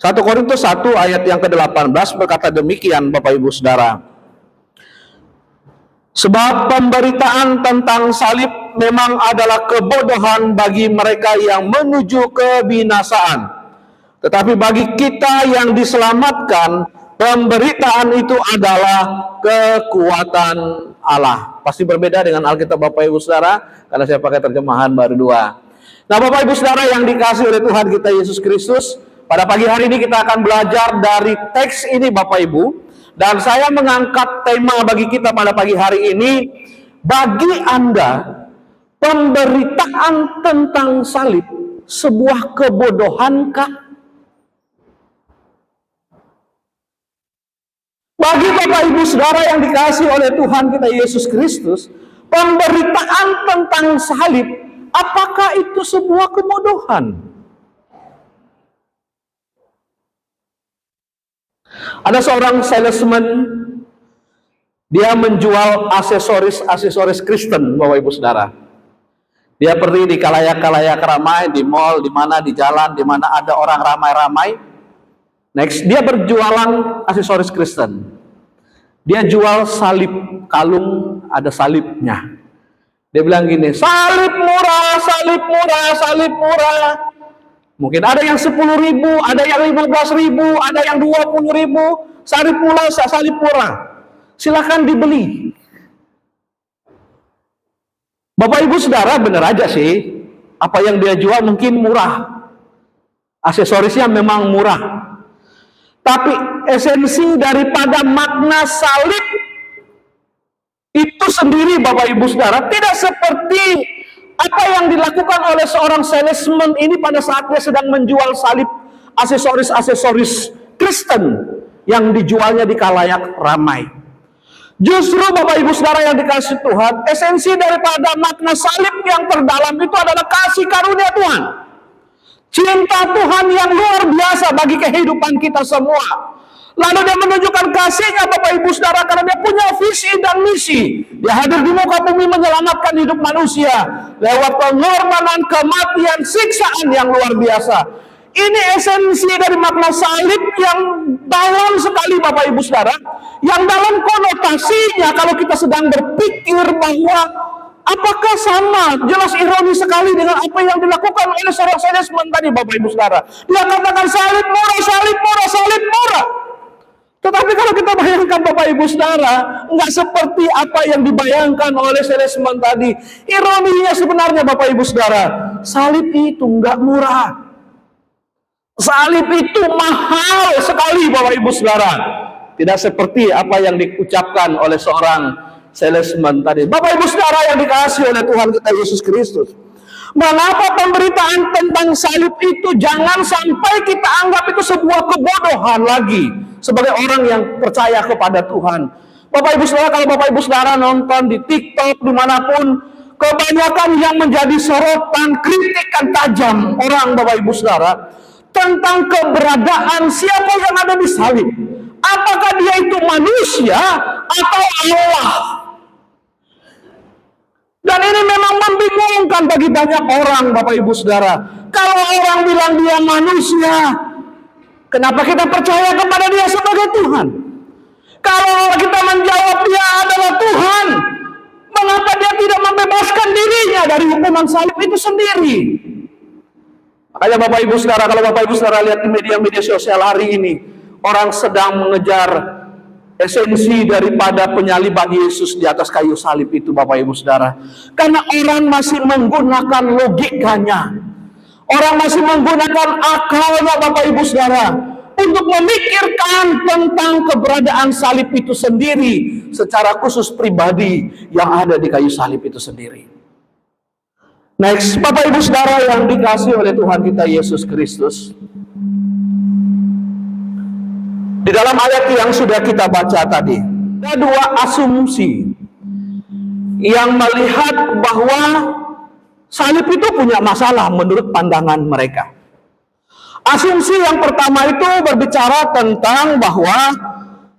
1 Korintus 1 ayat yang ke-18 berkata demikian, Bapak Ibu Saudara. Sebab pemberitaan tentang salib memang adalah kebodohan bagi mereka yang menuju kebinasaan. Tetapi bagi kita yang diselamatkan, pemberitaan itu adalah kekuatan Allah. Pasti berbeda dengan Alkitab Bapak Ibu Saudara, karena saya pakai terjemahan baru 2. Nah, Bapak Ibu Saudara yang dikasihi oleh Tuhan kita Yesus Kristus, pada pagi hari ini kita akan belajar dari teks ini Bapak Ibu. Dan saya mengangkat tema bagi kita pada pagi hari ini, bagi Anda, pemberitaan tentang salib sebuah kebodohankah? Bagi Bapak Ibu Saudara yang dikasihi oleh Tuhan kita Yesus Kristus, pemberitaan tentang salib, apakah itu sebuah kebodohan? Ada seorang salesman, dia menjual aksesoris Kristen, Bapak Ibu Saudara. Dia pergi di kalayak-kalayak ramai, di mall, di mana, di jalan, di mana ada orang ramai-ramai. Next, dia berjualan aksesoris Kristen. Dia jual salib, kalung ada salibnya. Dia bilang gini, salib murah, salib murah, salib murah. Mungkin ada yang 10.000, ada yang 15.000, ada yang 20.000. Salib murah. Silakan dibeli. Bapak Ibu Saudara, benar aja sih, apa yang dia jual mungkin murah. Aksesorisnya memang murah. Tapi esensi daripada makna salib itu sendiri Bapak Ibu Saudara tidak seperti apa yang dilakukan oleh seorang salesman ini pada saat dia sedang menjual salib, aksesoris Kristen yang dijualnya di khalayak ramai. Justru Bapak Ibu Saudara yang dikasihi Tuhan, esensi daripada makna salib yang terdalam itu adalah kasih karunia Tuhan. Cinta Tuhan yang luar biasa bagi kehidupan kita semua. Lalu dia menunjukkan kasihnya Bapak Ibu Saudara karena dia punya visi dan misi. Dia hadir di muka bumi menyelamatkan hidup manusia lewat pengorbanan, kematian, siksaan yang luar biasa. Ini esensi dari makna salib yang dalam sekali Bapak Ibu Saudara, yang dalam konotasinya kalau kita sedang berpikir bahwa apakah sama, jelas ironi sekali dengan apa yang dilakukan oleh seorang salesman tadi Bapak Ibu Saudara. Dia katakan salib murah, salib murah, salib murah. Tetapi kalau kita bayangkan Bapak Ibu Saudara, nggak seperti apa yang dibayangkan oleh salesman tadi. Ironinya sebenarnya Bapak Ibu Saudara, salib itu nggak murah. Salib itu mahal sekali Bapak Ibu Saudara. Tidak seperti apa yang diucapkan oleh seorang salesman tadi. Bapak Ibu Saudara yang dikasihi oleh Tuhan kita Yesus Kristus. Mengapa pemberitaan tentang salib itu jangan sampai kita anggap itu sebuah kebodohan lagi sebagai orang yang percaya kepada Tuhan. Bapak Ibu Saudara, kalau Bapak Ibu Saudara nonton di TikTok dimanapun, kebanyakan yang menjadi sorotan kritikan tajam orang Bapak Ibu Saudara tentang keberadaan siapa yang ada di salib. Apakah dia itu manusia atau Allah? Dan ini memang membingungkan bagi banyak orang Bapak Ibu Saudara. Kalau orang bilang dia manusia, kenapa kita percaya kepada dia sebagai Tuhan? Kalau kita menjawab dia adalah Tuhan, mengapa dia tidak membebaskan dirinya dari hukuman salib itu sendiri? Makanya Bapak Ibu Saudara, kalau Bapak Ibu Saudara lihat di media-media sosial hari ini, orang sedang mengejar esensi daripada penyaliban Yesus di atas kayu salib itu Bapak Ibu Saudara. Karena orang masih menggunakan logikanya. Orang masih menggunakan akalnya Bapak Ibu Saudara untuk memikirkan tentang keberadaan salib itu sendiri secara khusus pribadi yang ada di kayu salib itu sendiri. Next, Bapak Ibu Saudara yang dikasihi oleh Tuhan kita Yesus Kristus. Di dalam ayat yang sudah kita baca tadi, ada dua asumsi yang melihat bahwa salib itu punya masalah menurut pandangan mereka. Asumsi yang pertama itu berbicara tentang bahwa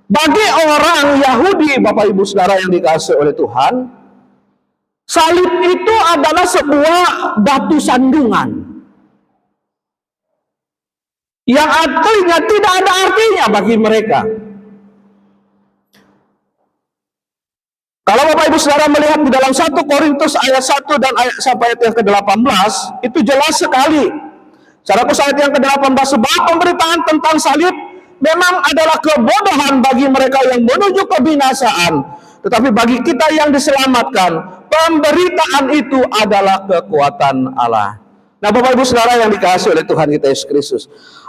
bagi orang Yahudi, Bapak Ibu Saudara yang dikasihi oleh Tuhan, salib itu adalah sebuah batu sandungan. yang artinya tidak ada artinya bagi mereka. Kalau Bapak Ibu Saudara melihat di dalam 1 Korintus ayat 1 dan ayat sampai ayat yang ke-18, itu jelas sekali. Saudaraku, ayat yang ke-18, sebab pemberitaan tentang salib memang adalah kebodohan bagi mereka yang menuju kebinasaan, tetapi bagi kita yang diselamatkan, pemberitaan itu adalah kekuatan Allah. Nah, Bapak Ibu Saudara yang dikasihi oleh Tuhan kita Yesus Kristus,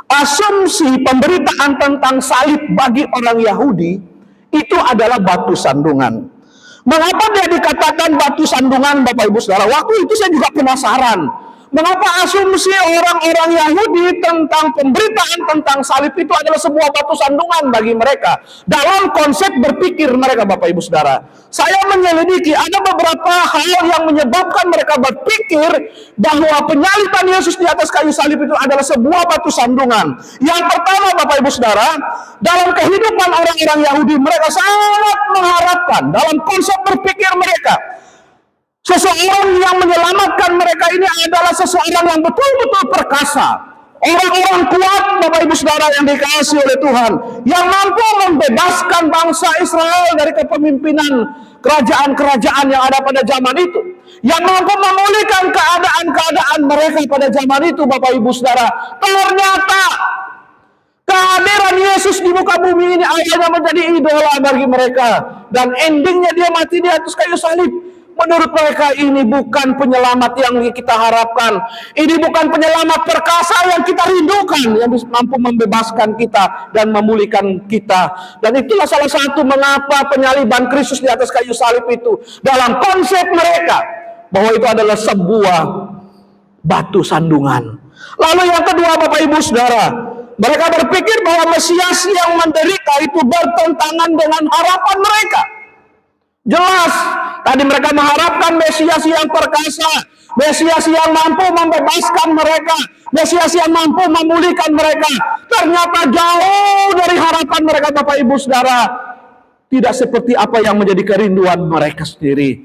asumsi pemberitaan tentang salib bagi orang Yahudi itu adalah batu sandungan. Mengapa dia dikatakan batu sandungan, Bapak Ibu Saudara? Waktu itu saya juga penasaran. Mengapa asumsi orang-orang Yahudi tentang pemberitaan tentang salib itu adalah sebuah batu sandungan bagi mereka? Dalam konsep berpikir mereka, Bapak Ibu Saudara. Saya menyelidiki, ada beberapa hal yang menyebabkan mereka berpikir bahwa penyaliban Yesus di atas kayu salib itu adalah sebuah batu sandungan. Yang pertama, Bapak Ibu Saudara, dalam kehidupan orang-orang Yahudi, mereka sangat mengharapkan dalam konsep berpikir mereka, seseorang yang menyelamatkan mereka ini adalah seseorang yang betul-betul perkasa. Orang-orang kuat, Bapak Ibu Saudara yang dikasihi oleh Tuhan, yang mampu membebaskan bangsa Israel dari kepemimpinan kerajaan-kerajaan yang ada pada zaman itu. Yang mampu memulihkan keadaan-keadaan mereka pada zaman itu, Bapak Ibu Saudara. Ternyata kehadiran Yesus di muka bumi ini akhirnya menjadi idola bagi mereka. Dan endingnya dia mati di atas kayu salib. Menurut mereka ini bukan penyelamat yang kita harapkan. Ini bukan penyelamat perkasa yang kita rindukan, yang mampu membebaskan kita dan memulihkan kita. Dan itulah salah satu mengapa penyaliban Kristus di atas kayu salib itu dalam konsep mereka, bahwa itu adalah sebuah batu sandungan. Lalu yang kedua, Bapak Ibu Saudara, mereka berpikir bahwa Mesias yang menderita itu bertentangan dengan harapan mereka. Jelas, tadi mereka mengharapkan Mesias yang perkasa, Mesias yang mampu membebaskan mereka, Mesias yang mampu memulihkan mereka. Ternyata jauh dari harapan mereka, Bapak Ibu Saudara. Tidak seperti apa yang menjadi kerinduan mereka sendiri.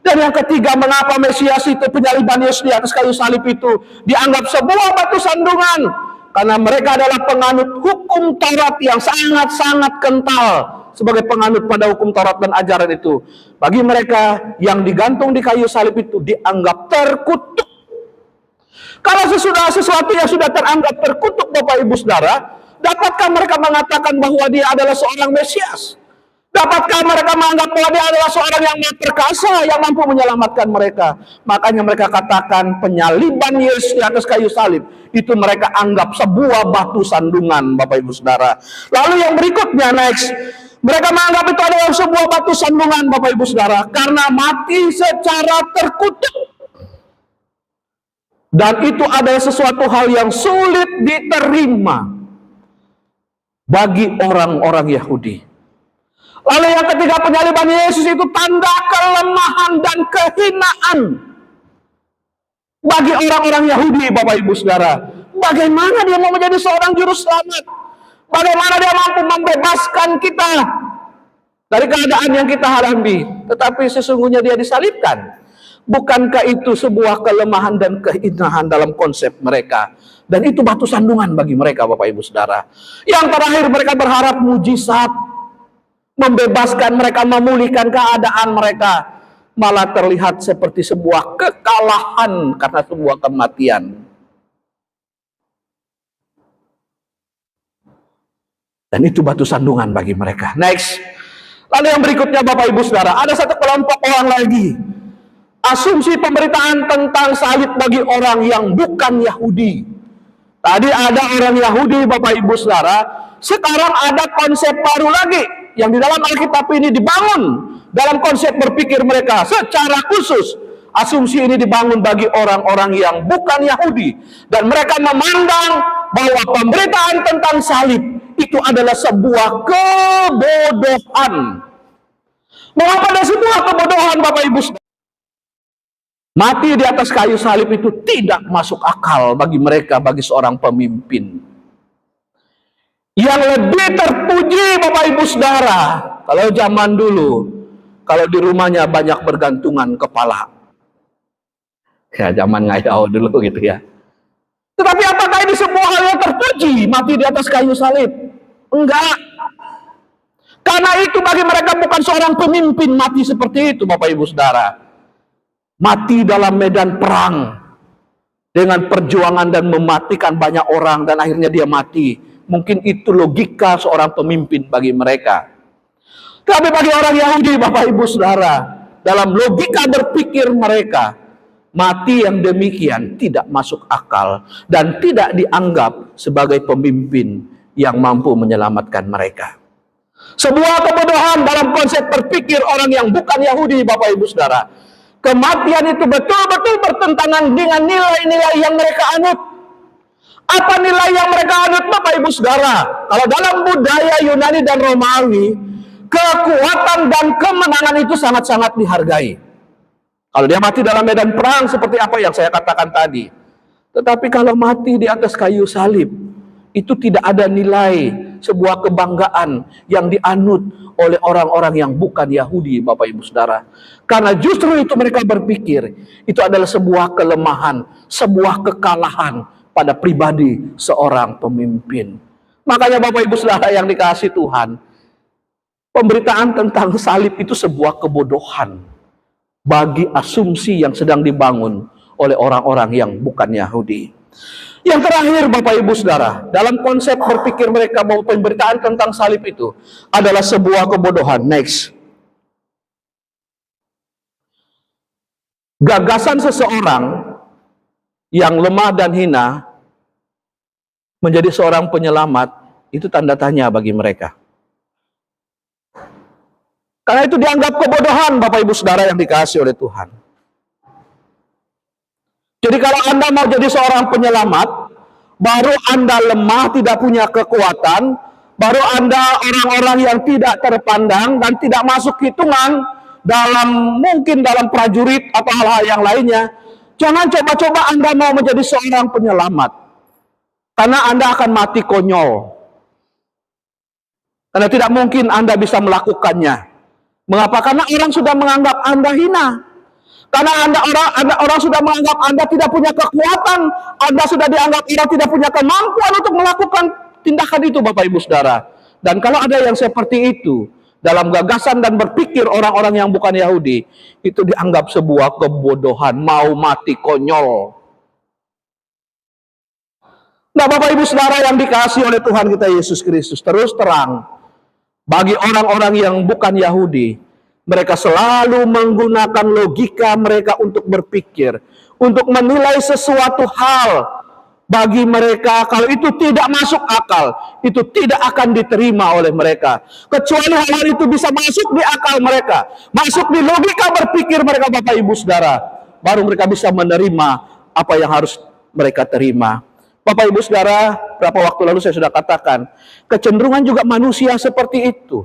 Dan yang ketiga, mengapa Mesias itu, penyaliban Yesus di atas kayu salib itu dianggap sebuah batu sandungan? Karena mereka adalah penganut hukum Taurat yang sangat-sangat kental. Sebagai penganut pada hukum Taurat dan ajaran itu, bagi mereka yang digantung di kayu salib itu dianggap terkutuk. Kalau sesuatu yang sudah teranggap terkutuk, Bapak Ibu Saudara, dapatkah mereka mengatakan bahwa dia adalah seorang Mesias? Dapatkah mereka menganggap bahwa dia adalah seorang yang perkasa, yang mampu menyelamatkan mereka? Makanya mereka katakan penyaliban Yesus di atas kayu salib itu mereka anggap sebuah batu sandungan, Bapak Ibu Saudara. Lalu yang berikutnya, next, mereka menganggap itu adalah sebuah batu sandungan, Bapak Ibu Saudara, karena mati secara terkutuk. Dan itu adalah sesuatu hal yang sulit diterima bagi orang-orang Yahudi. Lalu yang ketiga, penyaliban Yesus itu tanda kelemahan dan kehinaan bagi orang-orang Yahudi, Bapak Ibu Saudara. Bagaimana dia mau menjadi seorang juru selamat? Bagaimana dia mampu membebaskan kita dari keadaan yang kita hadapi? Tetapi sesungguhnya dia disalibkan. Bukankah itu sebuah kelemahan dan kehinahan dalam konsep mereka? Dan itu batu sandungan bagi mereka, Bapak Ibu Saudara. Yang terakhir, mereka berharap mujizat membebaskan mereka, memulihkan keadaan mereka. Malah terlihat seperti sebuah kekalahan karena sebuah kematian. Dan itu batu sandungan bagi mereka. Next. Lalu yang berikutnya, Bapak Ibu Saudara, ada satu kelompok orang lagi. Asumsi pemberitaan tentang salib bagi orang yang bukan Yahudi. Tadi ada orang Yahudi, Bapak Ibu Saudara. Sekarang ada konsep baru lagi yang di dalam Alkitab ini dibangun dalam konsep berpikir mereka secara khusus. Asumsi ini dibangun bagi orang-orang yang bukan Yahudi. Dan mereka memandang bahwa pemberitaan tentang salib itu adalah sebuah kebodohan. Mengapa ada sebuah kebodohan, Bapak Ibu? Mati di atas kayu salib itu tidak masuk akal bagi mereka, bagi seorang pemimpin. Yang lebih terpuji, Bapak Ibu Saudara, kalau zaman dulu, kalau di rumahnya banyak bergantungan kepala. Ya, zaman ngayau dulu gitu ya. Tetapi apakah ini sebuah hal yang terpuji mati di atas kayu salib. Enggak. Karena itu bagi mereka bukan seorang pemimpin mati seperti itu, Bapak Ibu Saudara. Mati dalam medan perang dengan perjuangan dan mematikan banyak orang dan akhirnya dia mati. Mungkin itu logika seorang pemimpin bagi mereka. Tapi bagi orang Yahudi, Bapak Ibu Saudara, dalam logika berpikir mereka, mati yang demikian tidak masuk akal dan tidak dianggap sebagai pemimpin yang mampu menyelamatkan mereka. Sebuah kebodohan dalam konsep berpikir orang yang bukan Yahudi, Bapak Ibu Saudara. Kematian itu betul-betul bertentangan dengan nilai-nilai yang mereka anut. Apa nilai yang mereka anut, Bapak Ibu Saudara? Kalau dalam budaya Yunani dan Romawi, kekuatan dan kemenangan itu sangat-sangat dihargai. Kalau dia mati dalam medan perang seperti apa yang saya katakan tadi. Tetapi kalau mati di atas kayu salib, itu tidak ada nilai sebuah kebanggaan yang dianut oleh orang-orang yang bukan Yahudi, Bapak Ibu Saudara. Karena justru itu mereka berpikir itu adalah sebuah kelemahan, sebuah kekalahan pada pribadi seorang pemimpin. Makanya Bapak Ibu Saudara yang dikasihi Tuhan, pemberitaan tentang salib itu sebuah kebodohan bagi asumsi yang sedang dibangun oleh orang-orang yang bukan Yahudi. Yang terakhir Bapak Ibu Saudara, dalam konsep berpikir mereka bahwa pemberitaan tentang salib itu adalah sebuah kebodohan. Next. Gagasan seseorang yang lemah dan hina menjadi seorang penyelamat, itu tanda tanya bagi mereka. Karena itu dianggap kebodohan, Bapak Ibu Saudara yang dikasihi oleh Tuhan. Jadi kalau Anda mau jadi seorang penyelamat, baru Anda lemah, tidak punya kekuatan, baru Anda orang-orang yang tidak terpandang dan tidak masuk hitungan mungkin dalam prajurit atau hal-hal yang lainnya, jangan coba-coba Anda mau menjadi seorang penyelamat. Karena Anda akan mati konyol. Karena tidak mungkin Anda bisa melakukannya. Mengapa? Karena orang sudah menganggap Anda hina. Karena orang sudah menganggap Anda tidak punya kekuatan, Anda sudah dianggap Anda tidak punya kemampuan untuk melakukan tindakan itu, Bapak Ibu Saudara. Dan kalau ada yang seperti itu dalam gagasan dan berpikir orang-orang yang bukan Yahudi, itu dianggap sebuah kebodohan, mau mati konyol. Nah, Bapak Ibu Saudara yang dikasihi oleh Tuhan kita Yesus Kristus, terus terang, bagi orang-orang yang bukan Yahudi, mereka selalu menggunakan logika mereka untuk berpikir, untuk menilai sesuatu hal. Bagi mereka, kalau itu tidak masuk akal, itu tidak akan diterima oleh mereka. Kecuali hal itu bisa masuk di akal mereka, masuk di logika berpikir mereka, Bapak Ibu Saudara, baru mereka bisa menerima apa yang harus mereka terima. Bapak Ibu Saudara, beberapa waktu lalu saya sudah katakan, kecenderungan juga manusia seperti itu.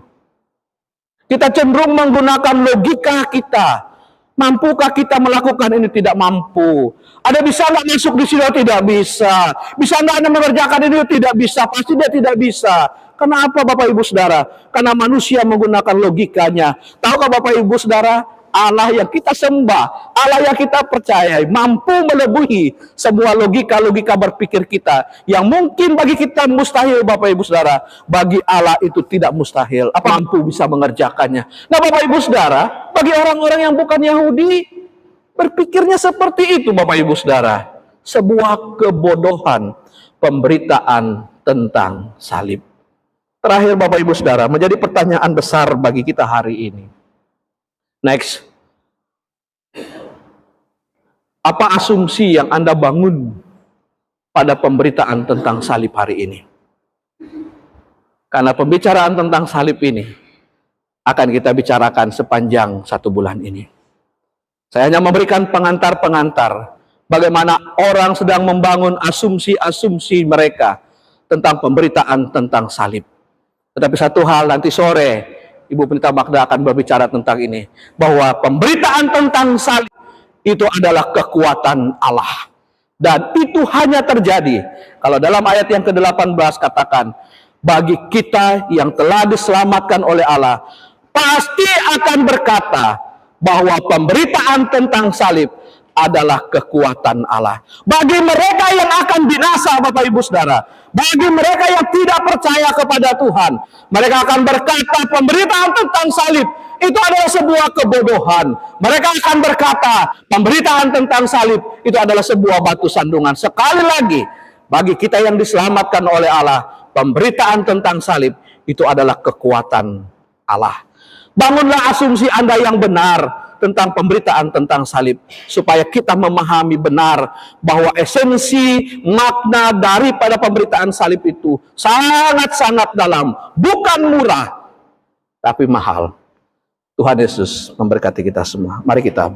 Kita cenderung menggunakan logika kita. Mampukah kita melakukan ini? Tidak mampu. Ada bisa nggak masuk di sini? Tidak bisa. Bisa nggak Anda mengerjakan ini? Tidak bisa. Pasti dia tidak bisa. Kenapa Bapak Ibu Saudara? Karena manusia menggunakan logikanya. Tahukah Bapak Ibu Saudara? Allah yang kita sembah, Allah yang kita percayai, mampu melebihi semua logika-logika berpikir kita. Yang mungkin bagi kita mustahil, Bapak Ibu Saudara, bagi Allah itu tidak mustahil. Apa mampu bisa mengerjakannya? Nah, Bapak Ibu Saudara, bagi orang-orang yang bukan Yahudi, berpikirnya seperti itu, Bapak Ibu Saudara. Sebuah kebodohan pemberitaan tentang salib. Terakhir, Bapak Ibu Saudara, menjadi pertanyaan besar bagi kita hari ini. Next. Apa asumsi yang Anda bangun pada pemberitaan tentang salib hari ini? Karena pembicaraan tentang salib ini akan kita bicarakan sepanjang 1 bulan ini. Saya hanya memberikan pengantar-pengantar bagaimana orang sedang membangun asumsi-asumsi mereka tentang pemberitaan tentang salib. Tetapi satu hal, nanti sore Ibu Pendeta Magda akan berbicara tentang ini, bahwa pemberitaan tentang salib itu adalah kekuatan Allah. Dan itu hanya terjadi kalau dalam ayat yang ke-18 katakan, bagi kita yang telah diselamatkan oleh Allah, pasti akan berkata bahwa pemberitaan tentang salib adalah kekuatan Allah. Bagi mereka yang akan binasa, Bapak Ibu Saudara, bagi mereka yang tidak percaya kepada Tuhan, mereka akan berkata pemberitaan tentang salib itu adalah sebuah kebodohan. Mereka akan berkata pemberitaan tentang salib itu adalah sebuah batu sandungan. Sekali lagi, bagi kita yang diselamatkan oleh Allah, pemberitaan tentang salib itu adalah kekuatan Allah. Bangunlah asumsi Anda yang benar tentang pemberitaan tentang salib, supaya kita memahami benar bahwa esensi makna daripada pemberitaan salib itu sangat-sangat dalam, bukan murah, tapi mahal. Tuhan Yesus memberkati kita semua. Mari kita